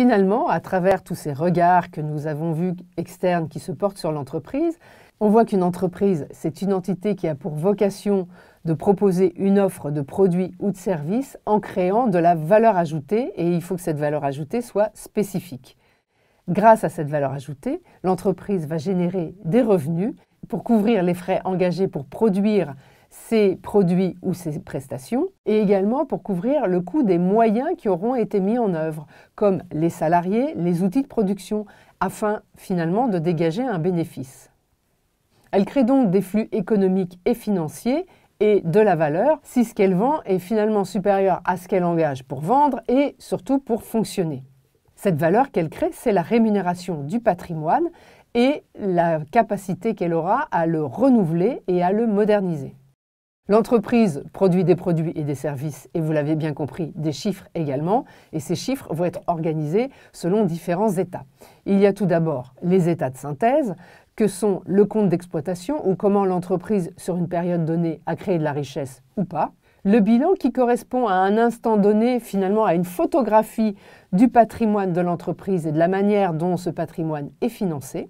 Finalement, à travers tous ces regards que nous avons vus externes qui se portent sur l'entreprise, on voit qu'une entreprise, c'est une entité qui a pour vocation de proposer une offre de produits ou de services en créant de la valeur ajoutée, et il faut que cette valeur ajoutée soit spécifique. Grâce à cette valeur ajoutée, l'entreprise va générer des revenus pour couvrir les frais engagés pour produire ces produits ou ces prestations, et également pour couvrir le coût des moyens qui auront été mis en œuvre, comme les salariés, les outils de production, afin finalement de dégager un bénéfice. Elle crée donc des flux économiques et financiers et de la valeur si ce qu'elle vend est finalement supérieur à ce qu'elle engage pour vendre et surtout pour fonctionner. Cette valeur qu'elle crée, c'est la rémunération du patrimoine et la capacité qu'elle aura à le renouveler et à le moderniser. L'entreprise produit des produits et des services, et vous l'avez bien compris, des chiffres également, et ces chiffres vont être organisés selon différents états. Il y a tout d'abord les états de synthèse, que sont le compte d'exploitation, ou comment l'entreprise, sur une période donnée, a créé de la richesse ou pas. Le bilan qui correspond à un instant donné, finalement, à une photographie du patrimoine de l'entreprise et de la manière dont ce patrimoine est financé.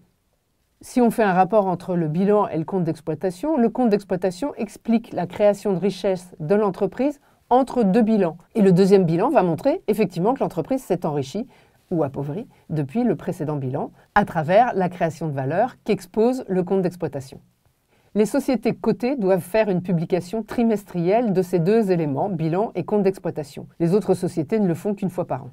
Si on fait un rapport entre le bilan et le compte d'exploitation explique la création de richesse de l'entreprise entre deux bilans. Et le deuxième bilan va montrer effectivement que l'entreprise s'est enrichie ou appauvrie depuis le précédent bilan à travers la création de valeur qu'expose le compte d'exploitation. Les sociétés cotées doivent faire une publication trimestrielle de ces deux éléments, bilan et compte d'exploitation. Les autres sociétés ne le font qu'une fois par an.